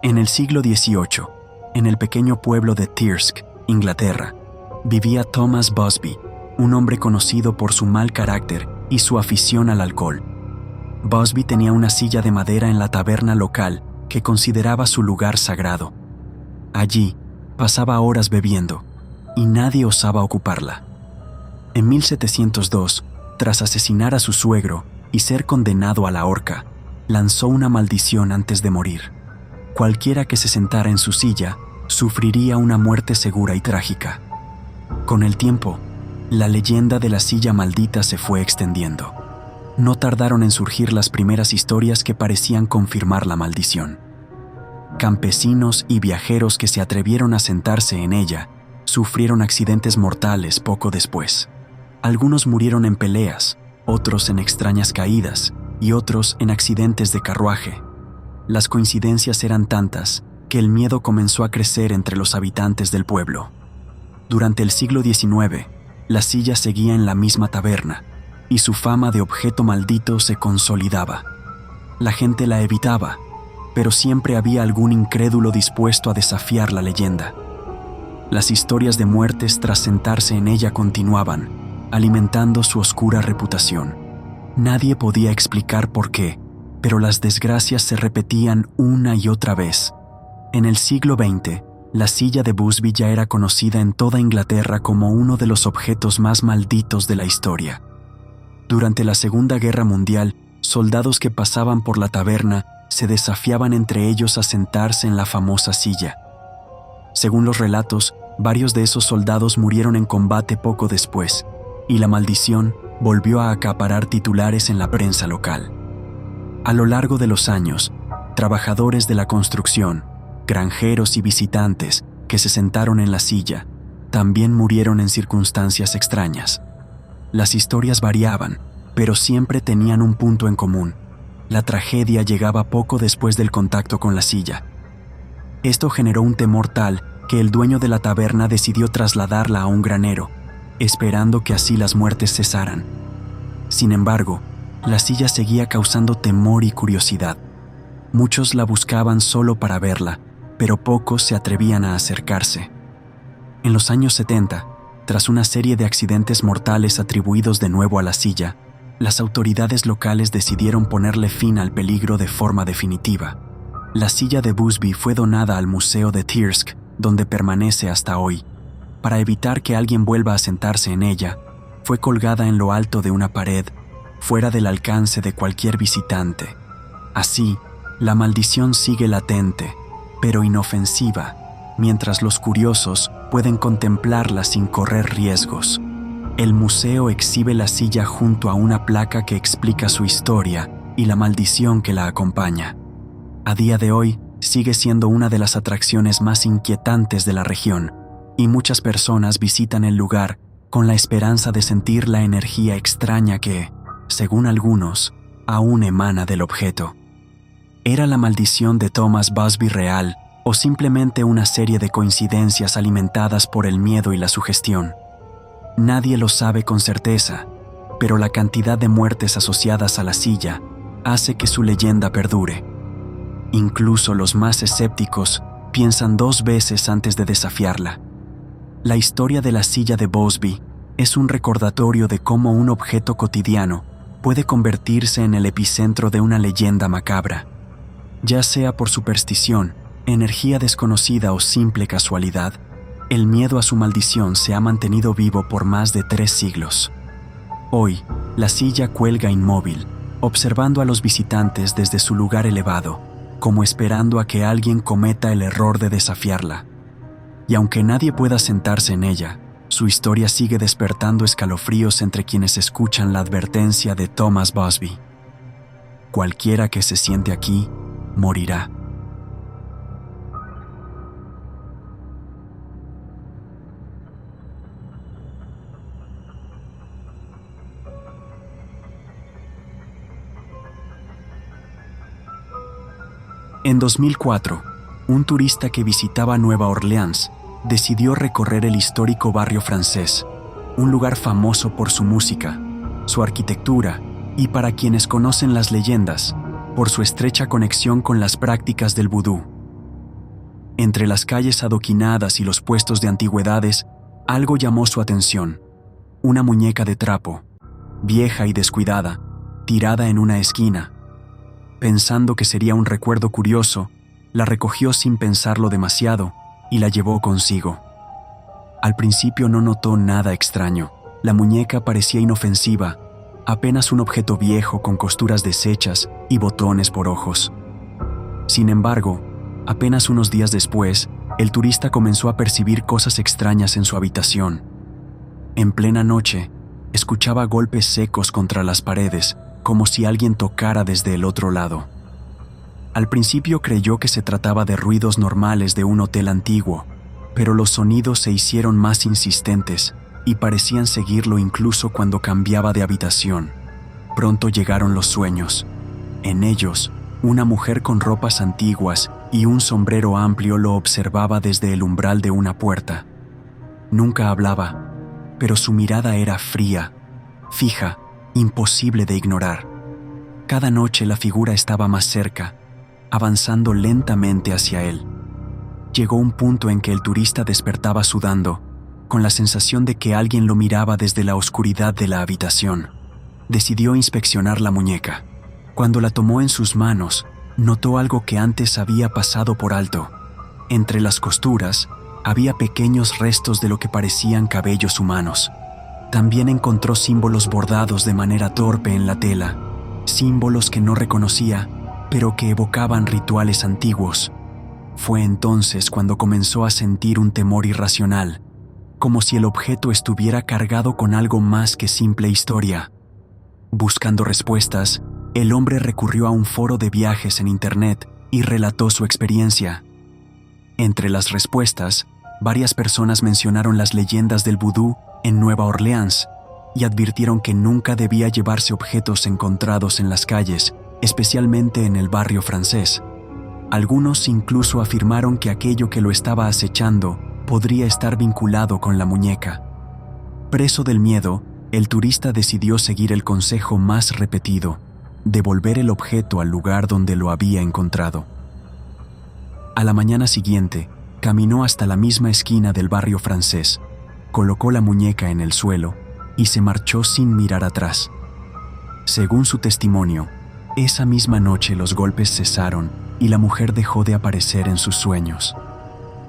En el siglo XVIII, en el pequeño pueblo de Thirsk, Inglaterra, vivía Thomas Busby, un hombre conocido por su mal carácter y su afición al alcohol. Busby tenía una silla de madera en la taberna local que consideraba su lugar sagrado. Allí pasaba horas bebiendo y nadie osaba ocuparla. En 1702, tras asesinar a su suegro y ser condenado a la horca, lanzó una maldición antes de morir. Cualquiera que se sentara en su silla sufriría una muerte segura y trágica. Con el tiempo, la leyenda de la silla maldita se fue extendiendo. No tardaron en surgir las primeras historias que parecían confirmar la maldición. Campesinos y viajeros que se atrevieron a sentarse en ella sufrieron accidentes mortales poco después. Algunos murieron en peleas, otros en extrañas caídas y otros en accidentes de carruaje. Las coincidencias eran tantas que el miedo comenzó a crecer entre los habitantes del pueblo. Durante el siglo XIX, la silla seguía en la misma taberna y su fama de objeto maldito se consolidaba. La gente la evitaba, pero siempre había algún incrédulo dispuesto a desafiar la leyenda. Las historias de muertes tras sentarse en ella continuaban, alimentando su oscura reputación. Nadie podía explicar por qué, pero las desgracias se repetían una y otra vez. En el siglo XX, la silla de Busby ya era conocida en toda Inglaterra como uno de los objetos más malditos de la historia. Durante la Segunda Guerra Mundial, soldados que pasaban por la taberna se desafiaban entre ellos a sentarse en la famosa silla. Según los relatos, varios de esos soldados murieron en combate poco después, y la maldición volvió a acaparar titulares en la prensa local. A lo largo de los años, trabajadores de la construcción, granjeros y visitantes que se sentaron en la silla también murieron en circunstancias extrañas. Las historias variaban, pero siempre tenían un punto en común. La tragedia llegaba poco después del contacto con la silla. Esto generó un temor tal que el dueño de la taberna decidió trasladarla a un granero, esperando que así las muertes cesaran. Sin embargo, la silla seguía causando temor y curiosidad. Muchos la buscaban solo para verla, pero pocos se atrevían a acercarse. En los años 70, tras una serie de accidentes mortales atribuidos de nuevo a la silla, las autoridades locales decidieron ponerle fin al peligro de forma definitiva. La silla de Busby fue donada al Museo de Thirsk, donde permanece hasta hoy. Para evitar que alguien vuelva a sentarse en ella, fue colgada en lo alto de una pared, fuera del alcance de cualquier visitante. Así, la maldición sigue latente, pero inofensiva, mientras los curiosos pueden contemplarla sin correr riesgos. El museo exhibe la silla junto a una placa que explica su historia y la maldición que la acompaña. A día de hoy, sigue siendo una de las atracciones más inquietantes de la región, y muchas personas visitan el lugar con la esperanza de sentir la energía extraña que, según algunos, aún emana del objeto. ¿Era la maldición de Thomas Busby real o simplemente una serie de coincidencias alimentadas por el miedo y la sugestión? Nadie lo sabe con certeza, pero la cantidad de muertes asociadas a la silla hace que su leyenda perdure. Incluso los más escépticos piensan dos veces antes de desafiarla. La historia de la silla de Busby es un recordatorio de cómo un objeto cotidiano puede convertirse en el epicentro de una leyenda macabra. Ya sea por superstición, energía desconocida o simple casualidad, el miedo a su maldición se ha mantenido vivo por más de 3 siglos. Hoy, la silla cuelga inmóvil, observando a los visitantes desde su lugar elevado, como esperando a que alguien cometa el error de desafiarla. Y aunque nadie pueda sentarse en ella, su historia sigue despertando escalofríos entre quienes escuchan la advertencia de Thomas Busby. Cualquiera que se siente aquí, morirá. En 2004, un turista que visitaba Nueva Orleans decidió recorrer el histórico barrio francés, un lugar famoso por su música, su arquitectura y, para quienes conocen las leyendas, por su estrecha conexión con las prácticas del vudú. Entre las calles adoquinadas y los puestos de antigüedades, algo llamó su atención. Una muñeca de trapo, vieja y descuidada, tirada en una esquina. Pensando que sería un recuerdo curioso, la recogió sin pensarlo demasiado y la llevó consigo. Al principio no notó nada extraño. La muñeca parecía inofensiva, apenas un objeto viejo con costuras deshechas y botones por ojos. Sin embargo, apenas unos días después, el turista comenzó a percibir cosas extrañas en su habitación. En plena noche, escuchaba golpes secos contra las paredes, como si alguien tocara desde el otro lado. Al principio creyó que se trataba de ruidos normales de un hotel antiguo, pero los sonidos se hicieron más insistentes y parecían seguirlo incluso cuando cambiaba de habitación. Pronto llegaron los sueños. En ellos, una mujer con ropas antiguas y un sombrero amplio lo observaba desde el umbral de una puerta. Nunca hablaba, pero su mirada era fría, fija, imposible de ignorar. Cada noche la figura estaba más cerca, avanzando lentamente hacia él. Llegó un punto en que el turista despertaba sudando, con la sensación de que alguien lo miraba desde la oscuridad de la habitación. Decidió inspeccionar la muñeca. Cuando la tomó en sus manos, notó algo que antes había pasado por alto. Entre las costuras, había pequeños restos de lo que parecían cabellos humanos. También encontró símbolos bordados de manera torpe en la tela, símbolos que no reconocía, pero que evocaban rituales antiguos. Fue entonces cuando comenzó a sentir un temor irracional, como si el objeto estuviera cargado con algo más que simple historia. Buscando respuestas, el hombre recurrió a un foro de viajes en Internet y relató su experiencia. Entre las respuestas, varias personas mencionaron las leyendas del vudú en Nueva Orleans y advirtieron que nunca debía llevarse objetos encontrados en las calles, especialmente en el barrio francés. Algunos incluso afirmaron que aquello que lo estaba acechando podría estar vinculado con la muñeca. Preso del miedo, el turista decidió seguir el consejo más repetido: devolver el objeto al lugar donde lo había encontrado. A la mañana siguiente, caminó hasta la misma esquina del barrio francés, colocó la muñeca en el suelo y se marchó sin mirar atrás. Según su testimonio, esa misma noche los golpes cesaron y la mujer dejó de aparecer en sus sueños.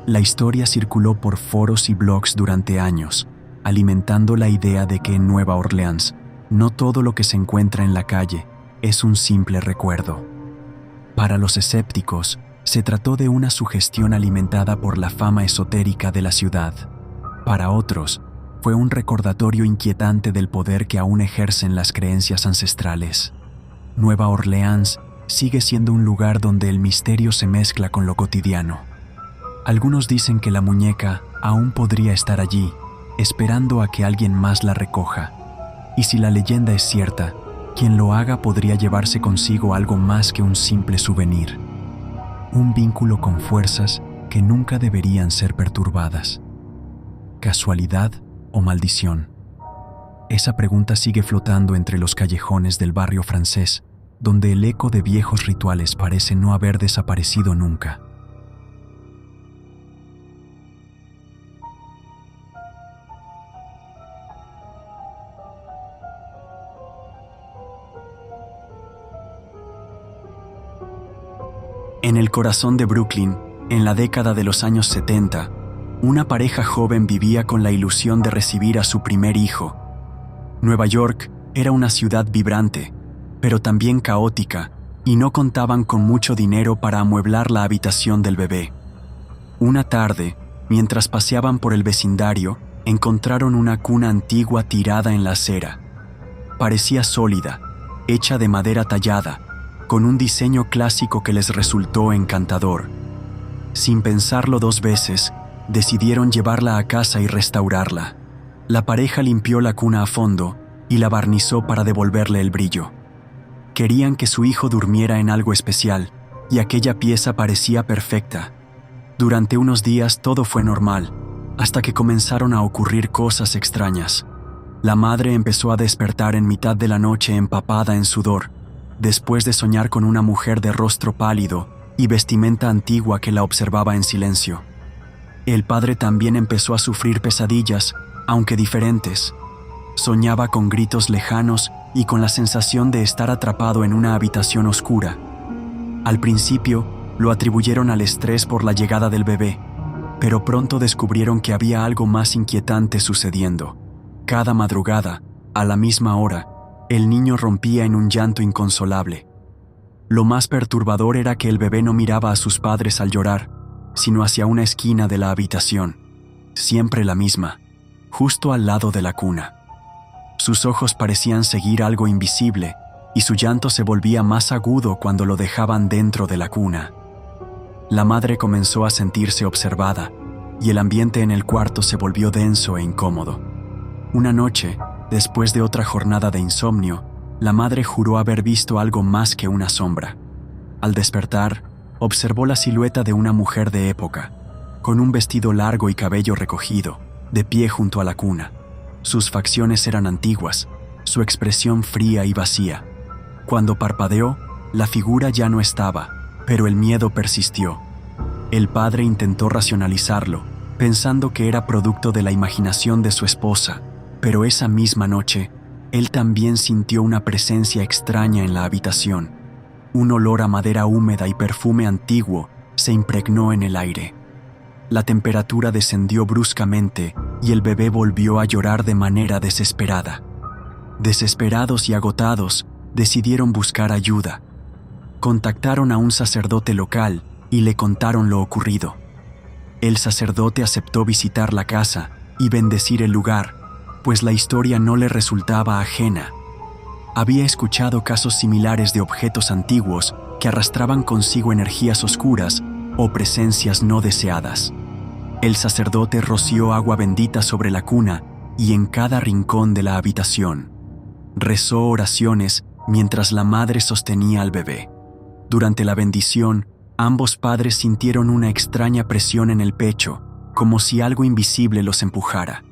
La historia circuló por foros y blogs durante años, alimentando la idea de que en Nueva Orleans no todo lo que se encuentra en la calle es un simple recuerdo. Para los escépticos, se trató de una sugestión alimentada por la fama esotérica de la ciudad. Para otros, fue un recordatorio inquietante del poder que aún ejercen las creencias ancestrales. Nueva Orleans sigue siendo un lugar donde el misterio se mezcla con lo cotidiano. Algunos dicen que la muñeca aún podría estar allí, esperando a que alguien más la recoja. Y si la leyenda es cierta, quien lo haga podría llevarse consigo algo más que un simple souvenir. Un vínculo con fuerzas que nunca deberían ser perturbadas. ¿Casualidad o maldición? Esa pregunta sigue flotando entre los callejones del barrio francés, donde el eco de viejos rituales parece no haber desaparecido nunca. En el corazón de Brooklyn, en la década de los años 70, una pareja joven vivía con la ilusión de recibir a su primer hijo. Nueva York era una ciudad vibrante, pero también caótica, y no contaban con mucho dinero para amueblar la habitación del bebé. Una tarde, mientras paseaban por el vecindario, encontraron una cuna antigua tirada en la acera. Parecía sólida, hecha de madera tallada, con un diseño clásico que les resultó encantador. Sin pensarlo dos veces, decidieron llevarla a casa y restaurarla. La pareja limpió la cuna a fondo y la barnizó para devolverle el brillo. Querían que su hijo durmiera en algo especial, y aquella pieza parecía perfecta. Durante unos días todo fue normal, hasta que comenzaron a ocurrir cosas extrañas. La madre empezó a despertar en mitad de la noche empapada en sudor, después de soñar con una mujer de rostro pálido y vestimenta antigua que la observaba en silencio. El padre también empezó a sufrir pesadillas, aunque diferentes. Soñaba con gritos lejanos y con la sensación de estar atrapado en una habitación oscura. Al principio, lo atribuyeron al estrés por la llegada del bebé, pero pronto descubrieron que había algo más inquietante sucediendo. Cada madrugada, a la misma hora, el niño rompía en un llanto inconsolable. Lo más perturbador era que el bebé no miraba a sus padres al llorar, sino hacia una esquina de la habitación, siempre la misma, justo al lado de la cuna. Sus ojos parecían seguir algo invisible, y su llanto se volvía más agudo cuando lo dejaban dentro de la cuna. La madre comenzó a sentirse observada, y el ambiente en el cuarto se volvió denso e incómodo. Una noche, después de otra jornada de insomnio, la madre juró haber visto algo más que una sombra. Al despertar, observó la silueta de una mujer de época, con un vestido largo y cabello recogido, de pie junto a la cuna. Sus facciones eran antiguas, su expresión fría y vacía. Cuando parpadeó, la figura ya no estaba, pero el miedo persistió. El padre intentó racionalizarlo, pensando que era producto de la imaginación de su esposa, pero esa misma noche, él también sintió una presencia extraña en la habitación. Un olor a madera húmeda y perfume antiguo se impregnó en el aire. La temperatura descendió bruscamente y el bebé volvió a llorar de manera desesperada. Desesperados y agotados, decidieron buscar ayuda. Contactaron a un sacerdote local y le contaron lo ocurrido. El sacerdote aceptó visitar la casa y bendecir el lugar, pues la historia no le resultaba ajena. Había escuchado casos similares de objetos antiguos que arrastraban consigo energías oscuras o presencias no deseadas. El sacerdote roció agua bendita sobre la cuna y en cada rincón de la habitación. Rezó oraciones mientras la madre sostenía al bebé. Durante la bendición, ambos padres sintieron una extraña presión en el pecho, como si algo invisible los empujara.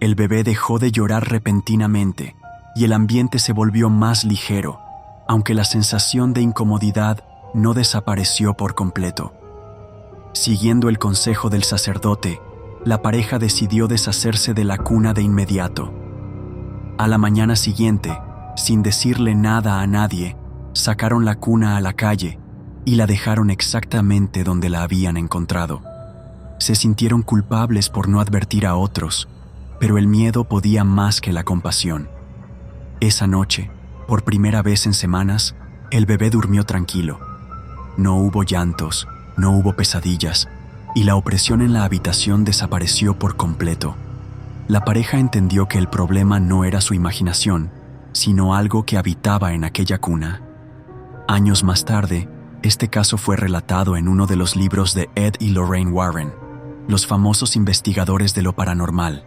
El bebé dejó de llorar repentinamente y el ambiente se volvió más ligero, aunque la sensación de incomodidad no desapareció por completo. Siguiendo el consejo del sacerdote, la pareja decidió deshacerse de la cuna de inmediato. A la mañana siguiente, sin decirle nada a nadie, sacaron la cuna a la calle y la dejaron exactamente donde la habían encontrado. Se sintieron culpables por no advertir a otros, pero el miedo podía más que la compasión. Esa noche, por primera vez en semanas, el bebé durmió tranquilo. No hubo llantos, no hubo pesadillas, y la opresión en la habitación desapareció por completo. La pareja entendió que el problema no era su imaginación, sino algo que habitaba en aquella cuna. Años más tarde, este caso fue relatado en uno de los libros de Ed y Lorraine Warren, los famosos investigadores de lo paranormal.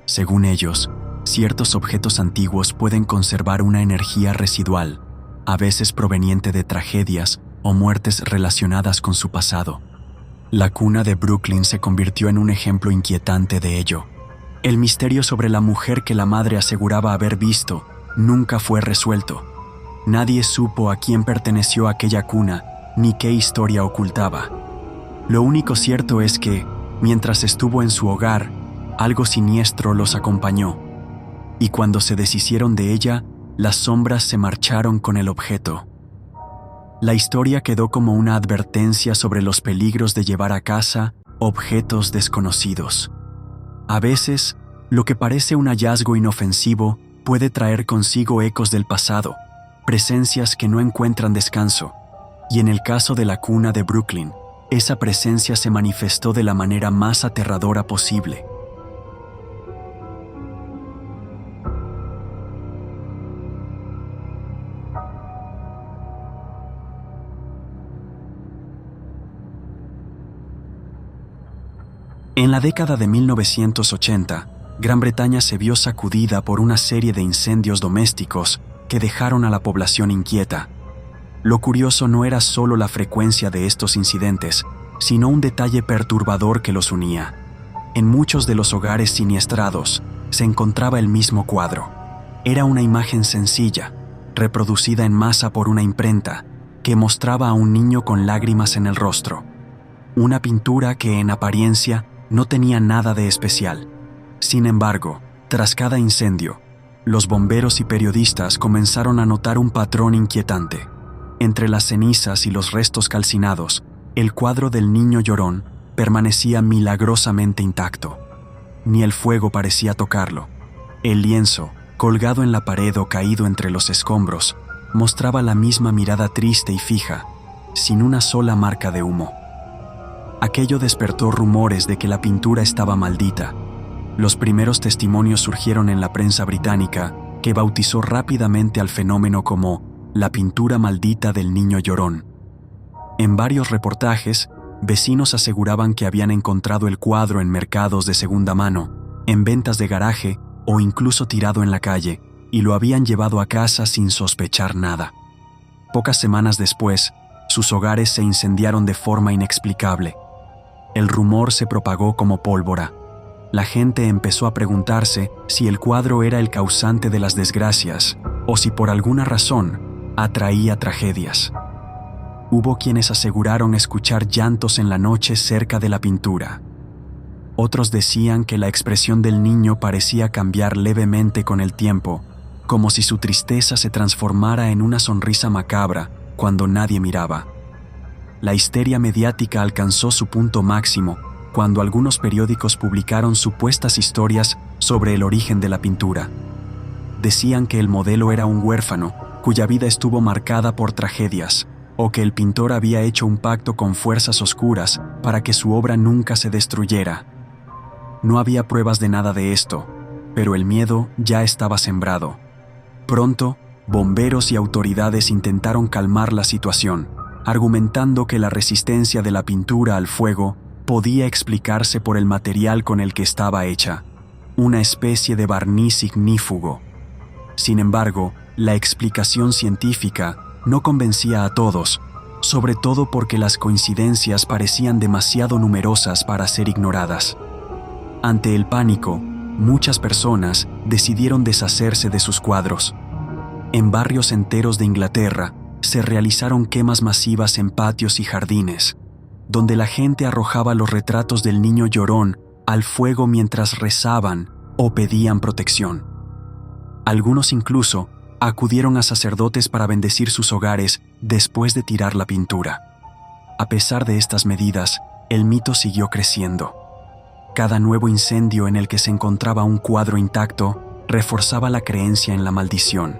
Según ellos, ciertos objetos antiguos pueden conservar una energía residual, a veces proveniente de tragedias o muertes relacionadas con su pasado. La cuna de Brooklyn se convirtió en un ejemplo inquietante de ello. El misterio sobre la mujer que la madre aseguraba haber visto nunca fue resuelto. Nadie supo a quién perteneció aquella cuna ni qué historia ocultaba. Lo único cierto es que, mientras estuvo en su hogar, algo siniestro los acompañó, y cuando se deshicieron de ella, las sombras se marcharon con el objeto. La historia quedó como una advertencia sobre los peligros de llevar a casa objetos desconocidos. A veces, lo que parece un hallazgo inofensivo puede traer consigo ecos del pasado, presencias que no encuentran descanso, y en el caso de la cuna de Brooklyn, esa presencia se manifestó de la manera más aterradora posible. En la década de 1980, Gran Bretaña se vio sacudida por una serie de incendios domésticos que dejaron a la población inquieta. Lo curioso no era solo la frecuencia de estos incidentes, sino un detalle perturbador que los unía. En muchos de los hogares siniestrados se encontraba el mismo cuadro. Era una imagen sencilla, reproducida en masa por una imprenta, que mostraba a un niño con lágrimas en el rostro. Una pintura que en apariencia no tenía nada de especial. Sin embargo, tras cada incendio, los bomberos y periodistas comenzaron a notar un patrón inquietante. Entre las cenizas y los restos calcinados, el cuadro del niño llorón permanecía milagrosamente intacto. Ni el fuego parecía tocarlo. El lienzo, colgado en la pared o caído entre los escombros, mostraba la misma mirada triste y fija, sin una sola marca de humo. Aquello despertó rumores de que la pintura estaba maldita. Los primeros testimonios surgieron en la prensa británica, que bautizó rápidamente al fenómeno como la pintura maldita del niño llorón. En varios reportajes, vecinos aseguraban que habían encontrado el cuadro en mercados de segunda mano, en ventas de garaje o incluso tirado en la calle, y lo habían llevado a casa sin sospechar nada. Pocas semanas después, sus hogares se incendiaron de forma inexplicable. El rumor se propagó como pólvora. La gente empezó a preguntarse si el cuadro era el causante de las desgracias o si por alguna razón atraía tragedias. Hubo quienes aseguraron escuchar llantos en la noche cerca de la pintura. Otros decían que la expresión del niño parecía cambiar levemente con el tiempo, como si su tristeza se transformara en una sonrisa macabra cuando nadie miraba. La histeria mediática alcanzó su punto máximo cuando algunos periódicos publicaron supuestas historias sobre el origen de la pintura. Decían que el modelo era un huérfano cuya vida estuvo marcada por tragedias, o que el pintor había hecho un pacto con fuerzas oscuras para que su obra nunca se destruyera. No había pruebas de nada de esto, pero el miedo ya estaba sembrado. Pronto, bomberos y autoridades intentaron calmar la situación, argumentando que la resistencia de la pintura al fuego podía explicarse por el material con el que estaba hecha, una especie de barniz ignífugo. Sin embargo, la explicación científica no convencía a todos, sobre todo porque las coincidencias parecían demasiado numerosas para ser ignoradas. Ante el pánico, muchas personas decidieron deshacerse de sus cuadros. En barrios enteros de Inglaterra se realizaron quemas masivas en patios y jardines, donde la gente arrojaba los retratos del niño llorón al fuego mientras rezaban o pedían protección. Algunos incluso acudieron a sacerdotes para bendecir sus hogares después de tirar la pintura. A pesar de estas medidas, el mito siguió creciendo. Cada nuevo incendio en el que se encontraba un cuadro intacto reforzaba la creencia en la maldición.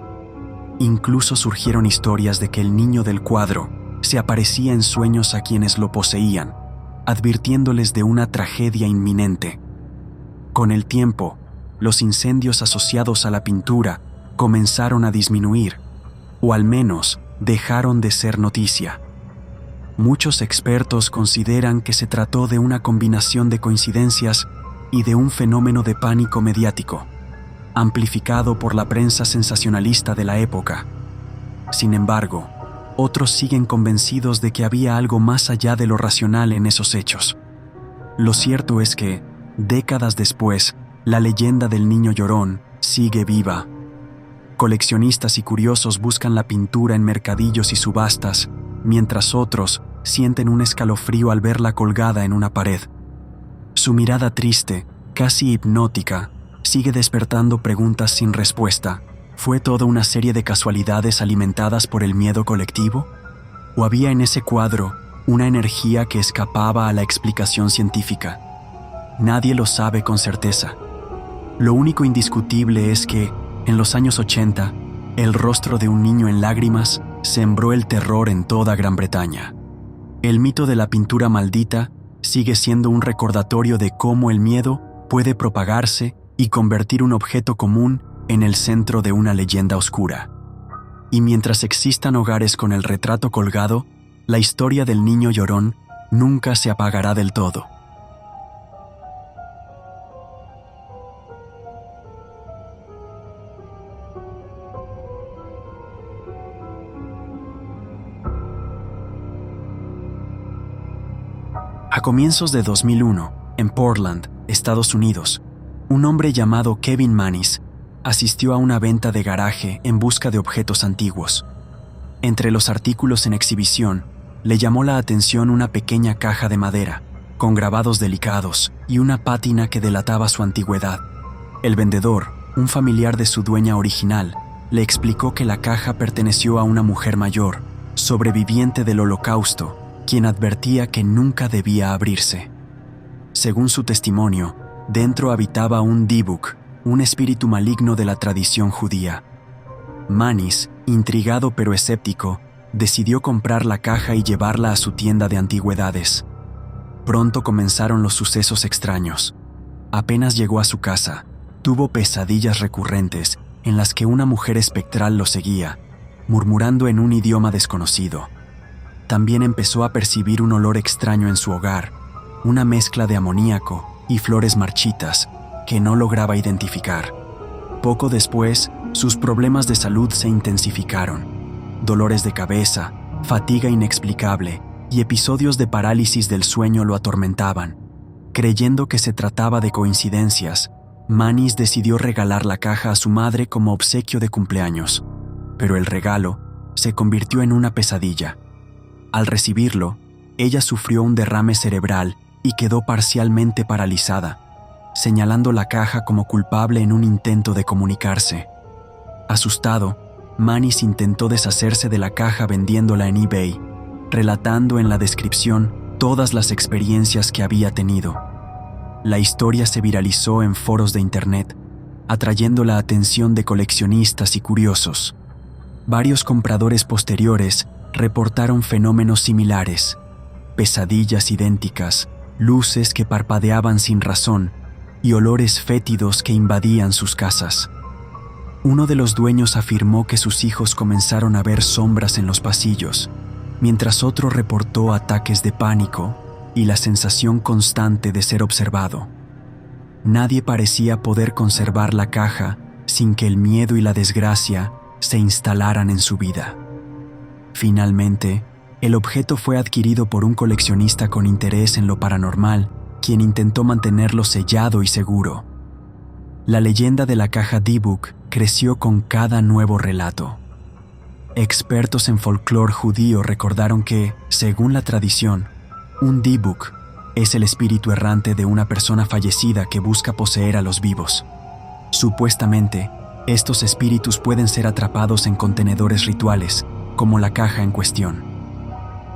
Incluso surgieron historias de que el niño del cuadro se aparecía en sueños a quienes lo poseían, advirtiéndoles de una tragedia inminente. Con el tiempo, los incendios asociados a la pintura comenzaron a disminuir, o al menos dejaron de ser noticia. Muchos expertos consideran que se trató de una combinación de coincidencias y de un fenómeno de pánico mediático, amplificado por la prensa sensacionalista de la época. Sin embargo, otros siguen convencidos de que había algo más allá de lo racional en esos hechos. Lo cierto es que, décadas después, la leyenda del niño llorón sigue viva. Coleccionistas y curiosos buscan la pintura en mercadillos y subastas, mientras otros sienten un escalofrío al verla colgada en una pared. Su mirada triste, casi hipnótica, sigue despertando preguntas sin respuesta. ¿Fue toda una serie de casualidades alimentadas por el miedo colectivo? ¿O había en ese cuadro una energía que escapaba a la explicación científica? Nadie lo sabe con certeza. Lo único indiscutible es que, en los años 80, el rostro de un niño en lágrimas sembró el terror en toda Gran Bretaña. El mito de la pintura maldita sigue siendo un recordatorio de cómo el miedo puede propagarse y convertir un objeto común en el centro de una leyenda oscura. Y mientras existan hogares con el retrato colgado, la historia del niño llorón nunca se apagará del todo. A comienzos de 2001, en Portland, Estados Unidos, un hombre llamado Kevin Mannis asistió a una venta de garaje en busca de objetos antiguos. Entre los artículos en exhibición, le llamó la atención una pequeña caja de madera, con grabados delicados y una pátina que delataba su antigüedad. El vendedor, un familiar de su dueña original, le explicó que la caja perteneció a una mujer mayor, sobreviviente del Holocausto, quien advertía que nunca debía abrirse. Según su testimonio, dentro habitaba un Dybbuk, un espíritu maligno de la tradición judía. Mannis, intrigado pero escéptico, decidió comprar la caja y llevarla a su tienda de antigüedades. Pronto comenzaron los sucesos extraños. Apenas llegó a su casa, tuvo pesadillas recurrentes en las que una mujer espectral lo seguía, murmurando en un idioma desconocido. También empezó a percibir un olor extraño en su hogar, una mezcla de amoníaco y flores marchitas que no lograba identificar. Poco después, sus problemas de salud se intensificaron. Dolores de cabeza, fatiga inexplicable y episodios de parálisis del sueño lo atormentaban. Creyendo que se trataba de coincidencias, Mannis decidió regalar la caja a su madre como obsequio de cumpleaños, pero el regalo se convirtió en una pesadilla. Al recibirlo, ella sufrió un derrame cerebral y quedó parcialmente paralizada, señalando la caja como culpable en un intento de comunicarse. Asustado, Mannis intentó deshacerse de la caja vendiéndola en eBay, relatando en la descripción todas las experiencias que había tenido. La historia se viralizó en foros de internet, atrayendo la atención de coleccionistas y curiosos. Varios compradores posteriores reportaron fenómenos similares, pesadillas idénticas, luces que parpadeaban sin razón y olores fétidos que invadían sus casas. Uno de los dueños afirmó que sus hijos comenzaron a ver sombras en los pasillos, mientras otro reportó ataques de pánico y la sensación constante de ser observado. Nadie parecía poder conservar la caja sin que el miedo y la desgracia se instalaran en su vida. Finalmente, el objeto fue adquirido por un coleccionista con interés en lo paranormal, quien intentó mantenerlo sellado y seguro. La leyenda de la caja Dybbuk creció con cada nuevo relato. Expertos en folclore judío recordaron que, según la tradición, un Dybbuk es el espíritu errante de una persona fallecida que busca poseer a los vivos. Supuestamente, estos espíritus pueden ser atrapados en contenedores rituales, como la caja en cuestión.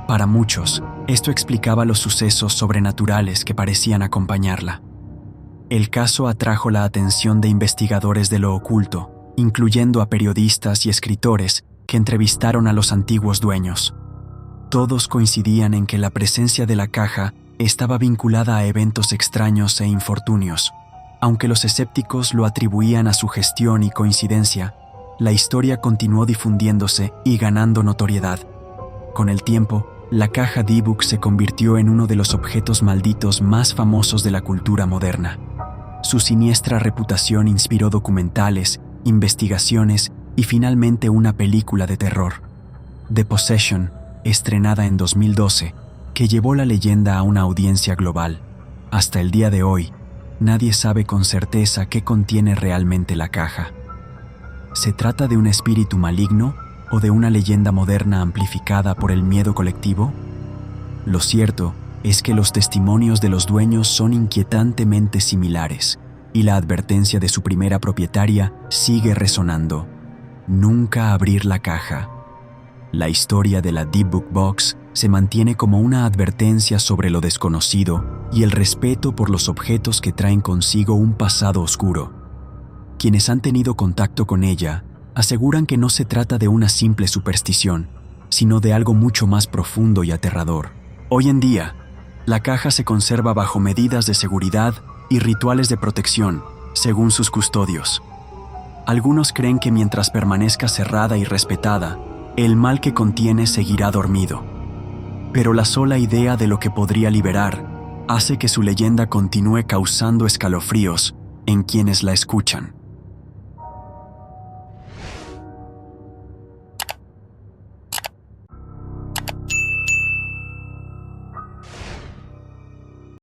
Para muchos, esto explicaba los sucesos sobrenaturales que parecían acompañarla. El caso atrajo la atención de investigadores de lo oculto, incluyendo a periodistas y escritores que entrevistaron a los antiguos dueños. Todos coincidían en que la presencia de la caja estaba vinculada a eventos extraños e infortunios. Aunque los escépticos lo atribuían a sugestión y coincidencia, la historia continuó difundiéndose y ganando notoriedad. Con el tiempo, la caja Dybbuk se convirtió en uno de los objetos malditos más famosos de la cultura moderna. Su siniestra reputación inspiró documentales, investigaciones y finalmente una película de terror, The Possession, estrenada en 2012, que llevó la leyenda a una audiencia global. Hasta el día de hoy, nadie sabe con certeza qué contiene realmente la caja. ¿Se trata de un espíritu maligno o de una leyenda moderna amplificada por el miedo colectivo? Lo cierto es que los testimonios de los dueños son inquietantemente similares y la advertencia de su primera propietaria sigue resonando: nunca abrir la caja. La historia de la Dybbuk Box se mantiene como una advertencia sobre lo desconocido y el respeto por los objetos que traen consigo un pasado oscuro. Quienes han tenido contacto con ella aseguran que no se trata de una simple superstición, sino de algo mucho más profundo y aterrador. Hoy en día, la caja se conserva bajo medidas de seguridad y rituales de protección, según sus custodios. Algunos creen que mientras permanezca cerrada y respetada, el mal que contiene seguirá dormido. Pero la sola idea de lo que podría liberar hace que su leyenda continúe causando escalofríos en quienes la escuchan.